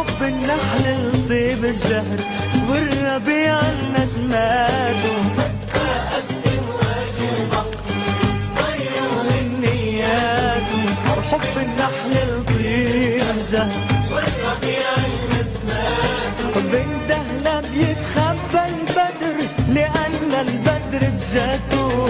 حب النحل لطيب الزهر والربيع النسماته أقدم واجب غير النيات حب النحل لطيب الزهر والربيع النسماته بندهله بيتخبى البدر لأن البدر بذاته